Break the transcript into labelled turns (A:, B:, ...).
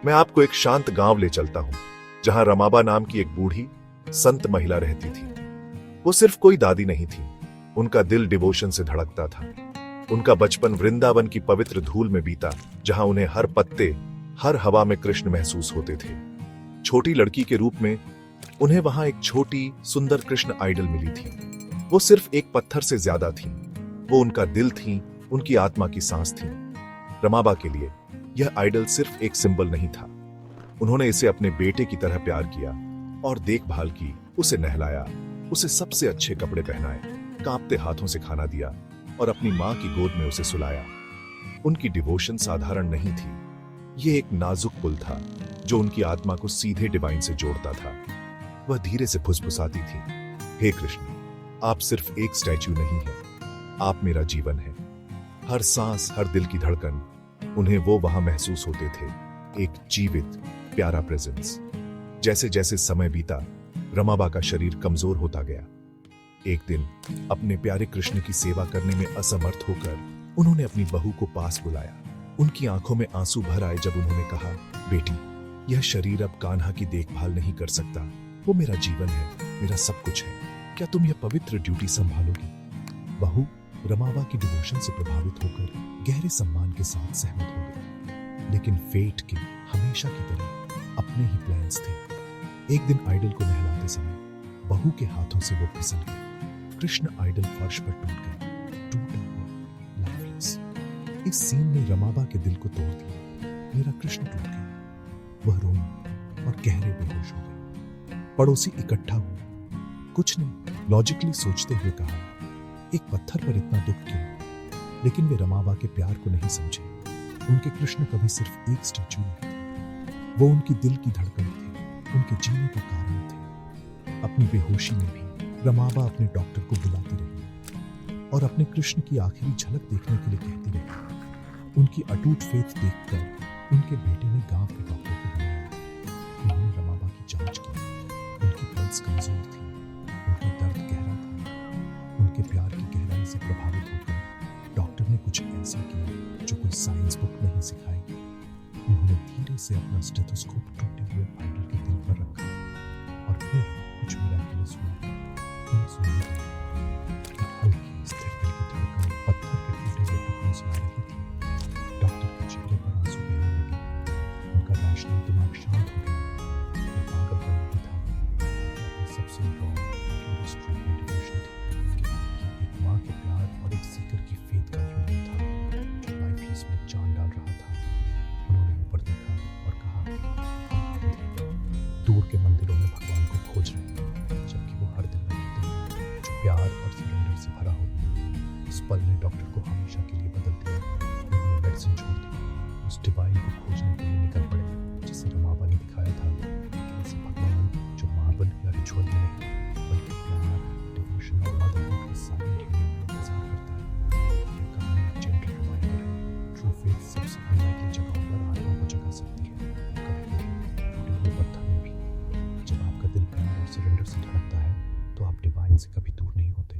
A: मैं आपको एक शांत गांव ले चलता हूं, जहां रमाबा नाम की एक बूढ़ी संत महिला रहती थी। वो सिर्फ कोई दादी नहीं थी, उनका दिल डिवोशन से धड़कता था। उनका बचपन वृंदावन की पवित्र धूल में बीता, जहां उन्हें हर पत्ते, हर हवा में कृष्ण महसूस होते थे। छोटी लड़की के रूप में उन्हें वहां एक छोटी सुंदर कृष्ण आइडल मिली थी। वो सिर्फ एक पत्थर से ज्यादा थी। वो उनका दिल थी, उनकी आत्मा की सांस थी। रमाबा के लिए यह आइडल सिर्फ एक सिंबल नहीं था। उन्होंने इसे अपने बेटे की तरह प्यार किया और देखभाल की, उसे नहलाया, उसे सबसे अच्छे कपड़े पहनाए, कांपते हाथों से खाना दिया और अपनी मां की गोद में उसे सुलाया। उनकी डिवोशन साधारण नहीं थी। ये एक नाजुक पुल था जो उनकी आत्मा को सीधे डिवाइन से जोड़ता था। वह धीरे से फुसफुसाती थी, हे कृष्ण, आप सिर्फ एक स्टैच्यू नहीं है, आप मेरा जीवन है। हर सांस, हर दिल की धड़कन, उन्हें वो वहां महसूस होते थे, एक जीवित प्यारा प्रेजेंस। जैसे जैसे समय बीता, रमाबा का शरीर कमजोर होता गया। एक दिन अपने प्यारे कृष्ण की सेवा करने में असमर्थ होकर उन्होंने अपनी बहू को पास बुलाया। उनकी आंखों में आंसू भर आए जब उन्होंने कहा, बेटी, यह शरीर अब कान्हा की देखभाल नहीं कर सकता। वो मेरा जीवन है, मेरा सब कुछ है। क्या तुम यह पवित्र ड्यूटी संभालोगी? बहू रमाबा की डिवोशन से प्रभावित होकर गहरे सम्मान के साथ सहमत हो गई। लेकिन फेट के हमेशा की तरह अपने ही प्लान्स थे। एक दिन आइडल को नहलाते समय बहू के हाथों से वो फिसल गई। कृष्ण आइडल फर्श पर टूट गया, टूटा हुआ, लाइफलेस। इस सीन ने रमाबा के दिल को तोड़ दिया। मेरा कृष्ण टूट गया। वह रोई और गहरे बेहोश हो गई। पड़ोसी इकट्ठा हुए। कुछ ने लॉजिकली सोचते हुए कहा, एक पत्थर पर इतना दुख क्यों? लेकिन वे रमाबा के प्यार को नहीं समझे। उनके कृष्ण कभी सिर्फ एक स्टैच्यू नहीं थे, वो उनकी दिल की धड़कन थे, उनके जीने का कारण थे। अपनी बेहोशी में भी रमाबा अपने डॉक्टर को बुलाती रही और अपने कृष्ण की आखिरी झलक देखने के लिए कहती रही। उनकी अटूट फेथ देखकर उनके बेटे ने गांव के डॉक्टर को बुलाया। उन्होंने रमाबा की जांच की। उनकी पल्स कमजोर थी, उनका दर्द गहरा था। उनके प्यार की गहराई से प्रभावित होकर डॉक्टर ने कुछ ऐसा किया जो कोई साइंस बुक नहीं सिखाएगी। उन्होंने धीरे से अपना स्टेथोस्कोप टूटे हुए आइडल के दिल पर रखा और फिर कुछ मिराकुलस हुआ। उन्हें सुनाई दिया एक हल्की स्थिर दिल की धड़कन पत्थर के टूटे हुए टुकड़े सुना रही थी। डॉक्टर के चेहरे पर आंसू बहने लगे। उनका रैशनल दिमाग शांत हो गया। यह पागलपन नहीं था, यह सबसे रॉ प्योरेस्ट ट्रूथ मेडिटेशन थी। एक माँ के प्यार और एक सीकर की फेथ का यूनियन था जो लाइफलेस में जान डाल रहा था। उन्होंने ऊपर देखा और कहा, हम अंधे दूर के मंदिरों में भगवान को खोज रहे हैं, जबकि वो हर दिल में रहते हैं जो प्यार और सरेंडर से भरा हो। उस पल ने डॉक्टर को हमेशा के लिए बदल दिया। उन्होंने मेडिसिन छोड़ दी, उस डिवाइन को खोजने के लिए निकल पड़े जिसे रमाबा ने दिखाया था। ऐसे भगवान जो मार्बल या रिचुअल में नहीं, बल्कि प्यार, डिवोशन और मदरहुड के साइलेंट यूनियन में इंतजार करता है। यह कहानी एक जेंटल रिमाइंडर है। ट्रू फेथ सबसे अनलाइकली जगहों पर आत्मा को जगा सकती है। कभी-कभी टूटे हुए पत्थर में भी। जब आपका दिल प्यार और सरेंडर से धड़कता है तो आप डिवाइन से कभी दूर नहीं होते।